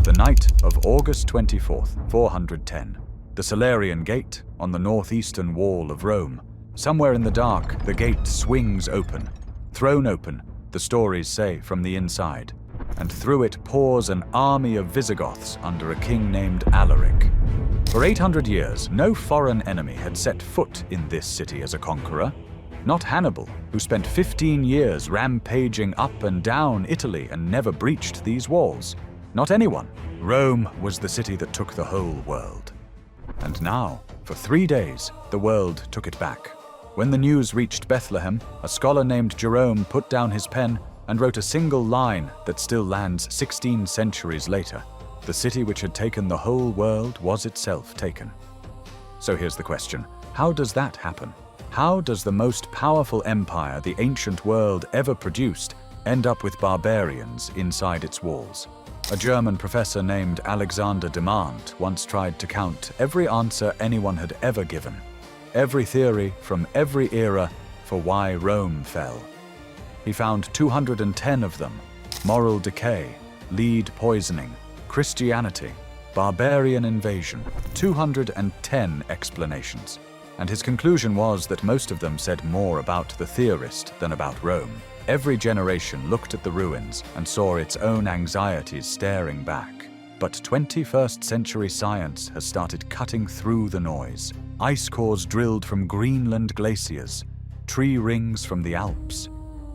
The night of August 24th, 410. The Salarian Gate on the northeastern wall of Rome. Somewhere in the dark, the gate swings open. Thrown open, the stories say, from the inside. And through it pours an army of Visigoths under a king named Alaric. For 800 years, no foreign enemy had set foot in this city as a conqueror. Not Hannibal, who spent 15 years rampaging up and down Italy and never breached these walls. Not anyone. Rome was the city that took the whole world. And now, for 3 days, the world took it back. When the news reached Bethlehem, a scholar named Jerome put down his pen and wrote a single line that still lands 16 centuries later. The city which had taken the whole world was itself taken. So here's the question: how does that happen? How does the most powerful empire the ancient world ever produced end up with barbarians inside its walls? A German professor named Alexander Demand once tried to count every answer anyone had ever given, every theory from every era for why Rome fell. He found 210 of them: moral decay, lead poisoning, Christianity, barbarian invasion, 210 explanations. And his conclusion was that most of them said more about the theorist than about Rome. Every generation looked at the ruins and saw its own anxieties staring back. But 21st century science has started cutting through the noise. Ice cores drilled from Greenland glaciers, tree rings from the Alps,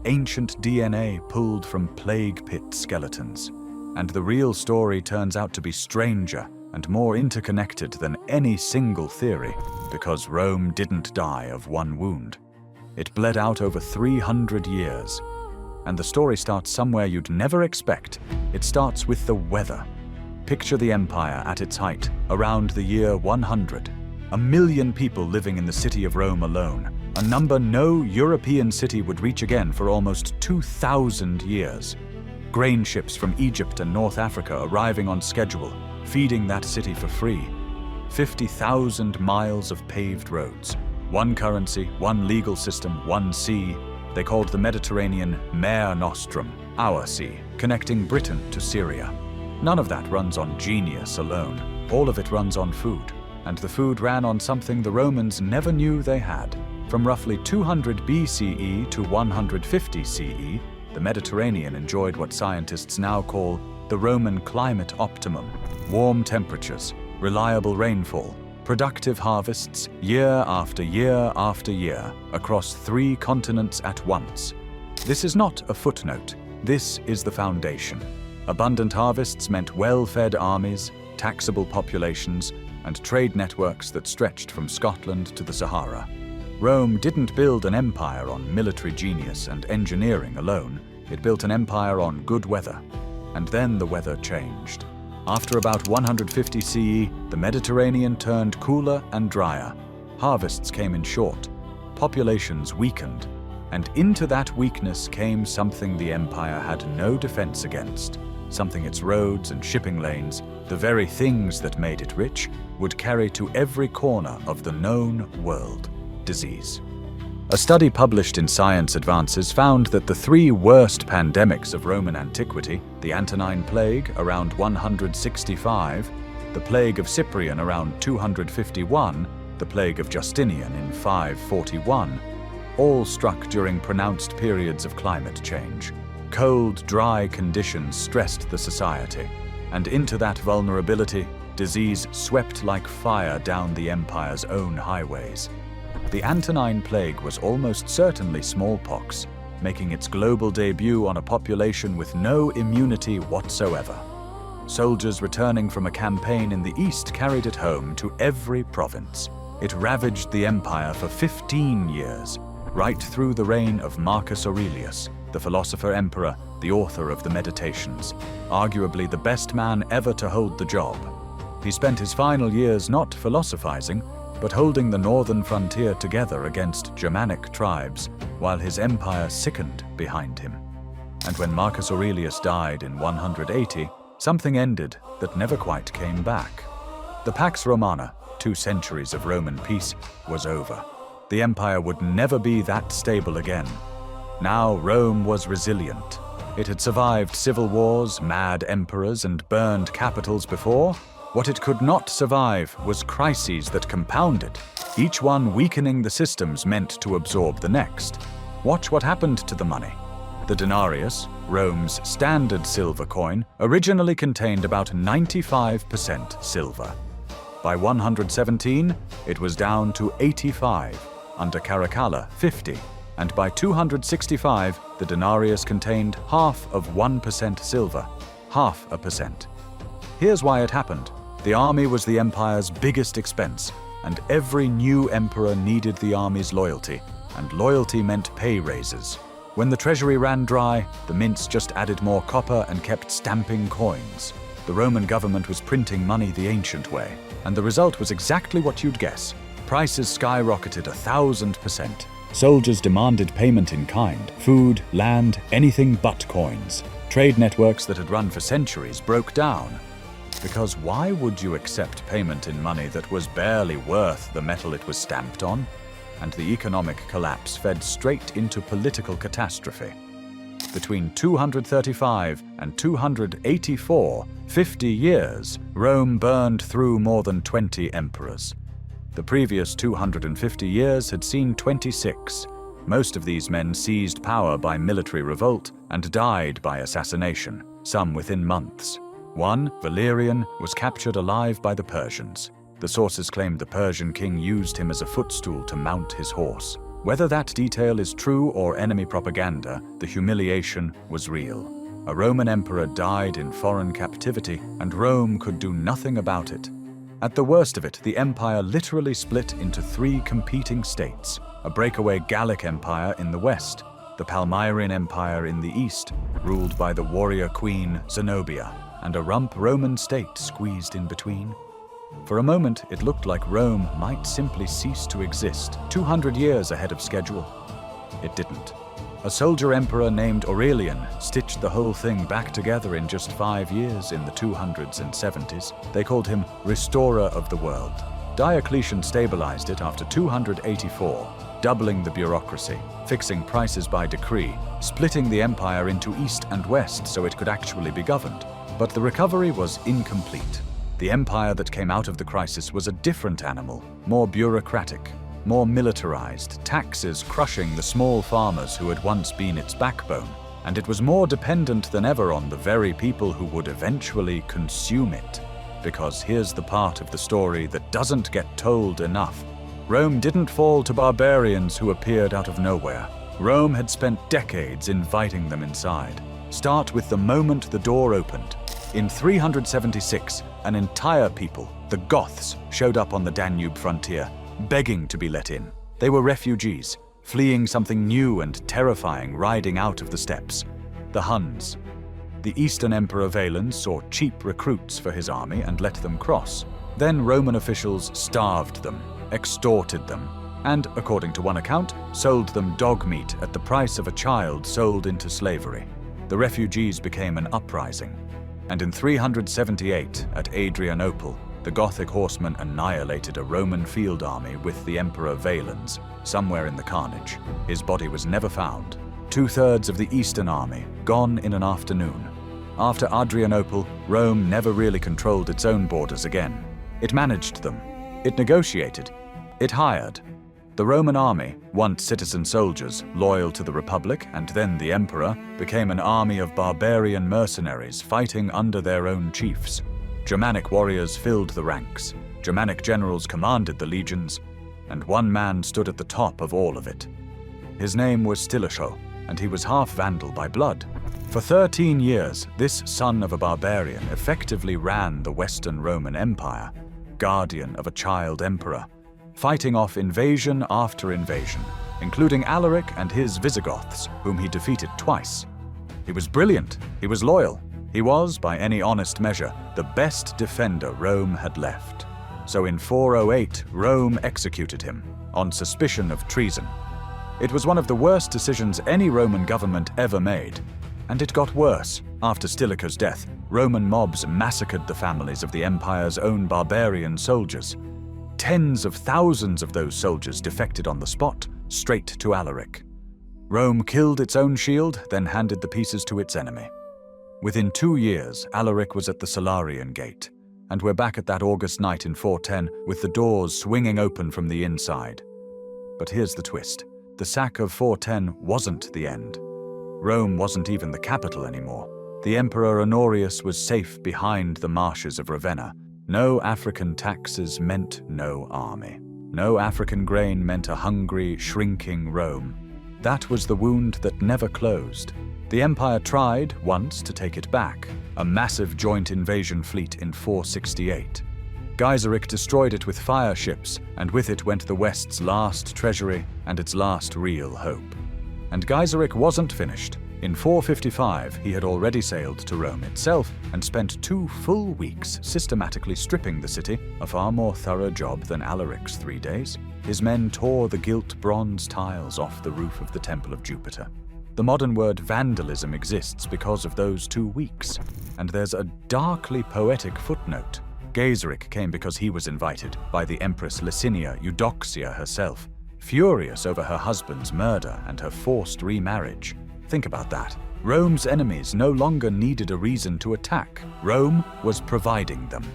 ancient DNA pulled from plague pit skeletons. And the real story turns out to be stranger and more interconnected than any single theory, because Rome didn't die of one wound. It bled out over 300 years. And the story starts somewhere you'd never expect. It starts with the weather. Picture the empire at its height, around the year 100. 1 million people living in the city of Rome alone, a number no European city would reach again for almost 2,000 years. Grain ships from Egypt and North Africa arriving on schedule, feeding that city for free. 50,000 miles of paved roads. One currency, one legal system, one sea. They called the Mediterranean Mare Nostrum, our sea, connecting Britain to Syria. None of that runs on genius alone. All of it runs on food. And the food ran on something the Romans never knew they had. From roughly 200 BCE to 150 CE, the Mediterranean enjoyed what scientists now call the Roman climate optimum: warm temperatures, reliable rainfall, productive harvests year after year after year across 3 continents at once. This is not a footnote. This is the foundation. Abundant harvests meant well-fed armies, taxable populations, and trade networks that stretched from Scotland to the Sahara. Rome didn't build an empire on military genius and engineering alone. It built an empire on good weather. And then the weather changed. After about 150 CE, the Mediterranean turned cooler and drier. Harvests came in short. Populations weakened. And into that weakness came something the empire had no defense against. Something its roads and shipping lanes, the very things that made it rich, would carry to every corner of the known world: disease. A study published in Science Advances found that the 3 worst pandemics of Roman antiquity, the Antonine Plague around 165, the Plague of Cyprian around 251, the Plague of Justinian in 541, all struck during pronounced periods of climate change. Cold, dry conditions stressed the society, and into that vulnerability, disease swept like fire down the empire's own highways. The Antonine Plague was almost certainly smallpox, making its global debut on a population with no immunity whatsoever. Soldiers returning from a campaign in the east carried it home to every province. It ravaged the empire for 15 years, right through the reign of Marcus Aurelius, the philosopher-emperor, the author of the Meditations, arguably the best man ever to hold the job. He spent his final years not philosophizing, but holding the northern frontier together against Germanic tribes, while his empire sickened behind him. And when Marcus Aurelius died in 180, something ended that never quite came back. The Pax Romana, 2 centuries of Roman peace, was over. The empire would never be that stable again. Now Rome was resilient. It had survived civil wars, mad emperors, and burned capitals before. What it could not survive was crises that compounded, each one weakening the systems meant to absorb the next. Watch what happened to the money. The denarius, Rome's standard silver coin, originally contained about 95% silver. By 117, it was down to 85, under Caracalla 50, and by 265, the denarius contained half of 1% silver, half a percent. Here's why it happened. The army was the empire's biggest expense, and every new emperor needed the army's loyalty, and loyalty meant pay raises. When the treasury ran dry, the mints just added more copper and kept stamping coins. The Roman government was printing money the ancient way, and the result was exactly what you'd guess. Prices skyrocketed 1,000%. Soldiers demanded payment in kind, food, land, anything but coins. Trade networks that had run for centuries broke down. Because why would you accept payment in money that was barely worth the metal it was stamped on? And the economic collapse fed straight into political catastrophe. Between 235 and 284, 50 years, Rome burned through more than 20 emperors. The previous 250 years had seen 26. Most of these men seized power by military revolt and died by assassination, some within months. One, Valerian, was captured alive by the Persians. The sources claimed the Persian king used him as a footstool to mount his horse. Whether that detail is true or enemy propaganda, the humiliation was real. A Roman emperor died in foreign captivity, and Rome could do nothing about it. At the worst of it, the empire literally split into 3 competing states: a breakaway Gallic empire in the west, the Palmyrene Empire in the east, ruled by the warrior queen Zenobia, and a rump Roman state squeezed in between. For a moment, it looked like Rome might simply cease to exist, 200 years ahead of schedule. It didn't. A soldier emperor named Aurelian stitched the whole thing back together in just 5 years in the 200s and 70s. They called him Restorer of the World. Diocletian stabilized it after 284, doubling the bureaucracy, fixing prices by decree, splitting the empire into east and west so it could actually be governed. But the recovery was incomplete. The empire that came out of the crisis was a different animal, more bureaucratic, more militarized, taxes crushing the small farmers who had once been its backbone, and it was more dependent than ever on the very people who would eventually consume it. Because here's the part of the story that doesn't get told enough. Rome didn't fall to barbarians who appeared out of nowhere. Rome had spent decades inviting them inside. Start with the moment the door opened. In 376, an entire people, the Goths, showed up on the Danube frontier, begging to be let in. They were refugees, fleeing something new and terrifying riding out of the steppes. The Huns. The Eastern Emperor Valens saw cheap recruits for his army and let them cross. Then Roman officials starved them, extorted them, and, according to one account, sold them dog meat at the price of a child sold into slavery. The refugees became an uprising. And in 378, at Adrianople, the Gothic horsemen annihilated a Roman field army with the Emperor Valens, somewhere in the carnage. His body was never found. 2/3 of the Eastern army, gone in an afternoon. After Adrianople, Rome never really controlled its own borders again. It managed them. It negotiated. It hired. The Roman army, once citizen soldiers loyal to the Republic and then the Emperor, became an army of barbarian mercenaries fighting under their own chiefs. Germanic warriors filled the ranks. Germanic generals commanded the legions, and one man stood at the top of all of it. His name was Stilicho, and he was half Vandal by blood. For 13 years, this son of a barbarian effectively ran the Western Roman Empire, guardian of a child emperor, fighting off invasion after invasion, including Alaric and his Visigoths, whom he defeated twice. He was brilliant. He was loyal. He was, by any honest measure, the best defender Rome had left. So in 408, Rome executed him, on suspicion of treason. It was one of the worst decisions any Roman government ever made. And it got worse. After Stilicho's death, Roman mobs massacred the families of the empire's own barbarian soldiers. Tens of thousands of those soldiers defected on the spot, straight to Alaric. Rome killed its own shield, then handed the pieces to its enemy. Within 2 years, Alaric was at the Salarian Gate, and we're back at that August night in 410 with the doors swinging open from the inside. But here's the twist. The sack of 410 wasn't the end. Rome wasn't even the capital anymore. The Emperor Honorius was safe behind the marshes of Ravenna. No African taxes meant no army. No African grain meant a hungry, shrinking Rome. That was the wound that never closed. The empire tried, once, to take it back, a massive joint invasion fleet in 468. Gaiseric destroyed it with fire ships, and with it went the West's last treasury and its last real hope. And Gaiseric wasn't finished. In 455, he had already sailed to Rome itself and spent 2 full weeks systematically stripping the city, a far more thorough job than Alaric's 3 days. His men tore the gilt bronze tiles off the roof of the Temple of Jupiter. The modern word vandalism exists because of those 2 weeks, and there's a darkly poetic footnote. Gaiseric came because he was invited by the Empress Licinia Eudoxia herself, furious over her husband's murder and her forced remarriage. Think about that. Rome's enemies no longer needed a reason to attack. Rome was providing them.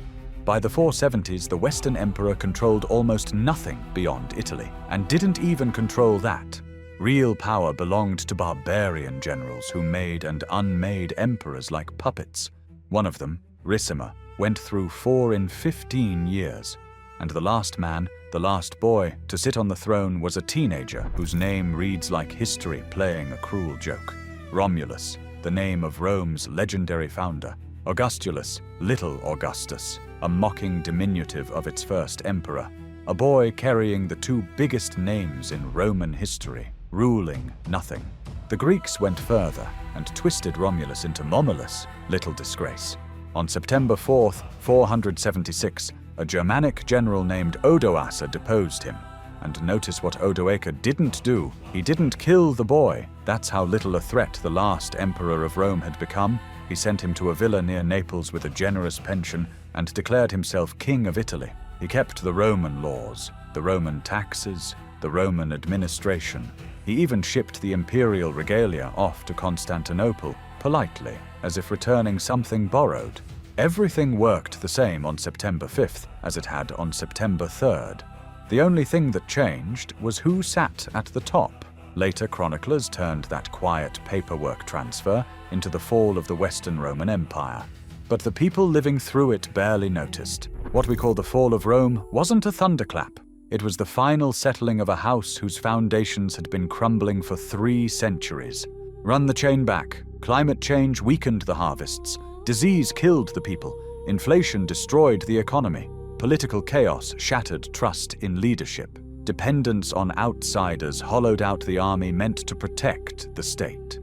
By the 470s, the Western Emperor controlled almost nothing beyond Italy, and didn't even control that. Real power belonged to barbarian generals who made and unmade emperors like puppets. One of them, Ricimer, went through 4 in 15 years. And the last man, the last boy, to sit on the throne was a teenager whose name reads like history playing a cruel joke. Romulus, the name of Rome's legendary founder. Augustulus, Little Augustus, a mocking diminutive of its first emperor. A boy carrying the 2 biggest names in Roman history, ruling nothing. The Greeks went further and twisted Romulus into Momulus, little disgrace. On September 4th, 476, a Germanic general named Odoacer deposed him. And notice what Odoacer didn't do. He didn't kill the boy. That's how little a threat the last emperor of Rome had become. He sent him to a villa near Naples with a generous pension and declared himself king of Italy. He kept the Roman laws, the Roman taxes, the Roman administration. He even shipped the imperial regalia off to Constantinople, politely, as if returning something borrowed. Everything worked the same on September 5th as it had on September 3rd. The only thing that changed was who sat at the top. Later chroniclers turned that quiet paperwork transfer into the fall of the Western Roman Empire. But the people living through it barely noticed. What we call the fall of Rome wasn't a thunderclap. It was the final settling of a house whose foundations had been crumbling for 3 centuries. Run the chain back. Climate change weakened the harvests. Disease killed the people. Inflation destroyed the economy. Political chaos shattered trust in leadership. Dependence on outsiders hollowed out the army meant to protect the state.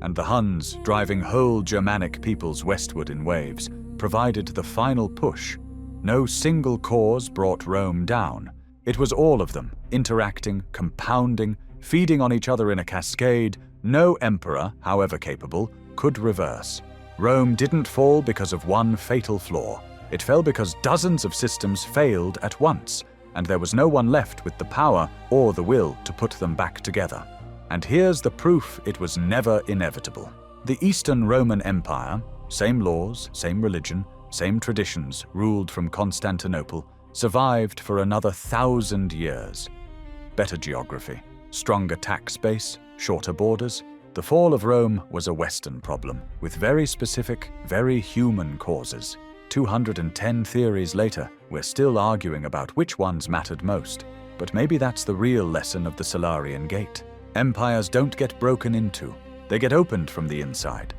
And the Huns, driving whole Germanic peoples westward in waves, provided the final push. No single cause brought Rome down. It was all of them, interacting, compounding, feeding on each other in a cascade. No emperor, however capable, could reverse. Rome didn't fall because of one fatal flaw. It fell because dozens of systems failed at once, and there was no one left with the power or the will to put them back together. And here's the proof it was never inevitable. The Eastern Roman Empire, same laws, same religion, same traditions, ruled from Constantinople, survived for another 1,000 years. Better geography, stronger tax base, shorter borders. The fall of Rome was a Western problem, with very specific, very human causes. 210 theories later, we're still arguing about which ones mattered most. But maybe that's the real lesson of the Salarian Gate. Empires don't get broken into, they get opened from the inside.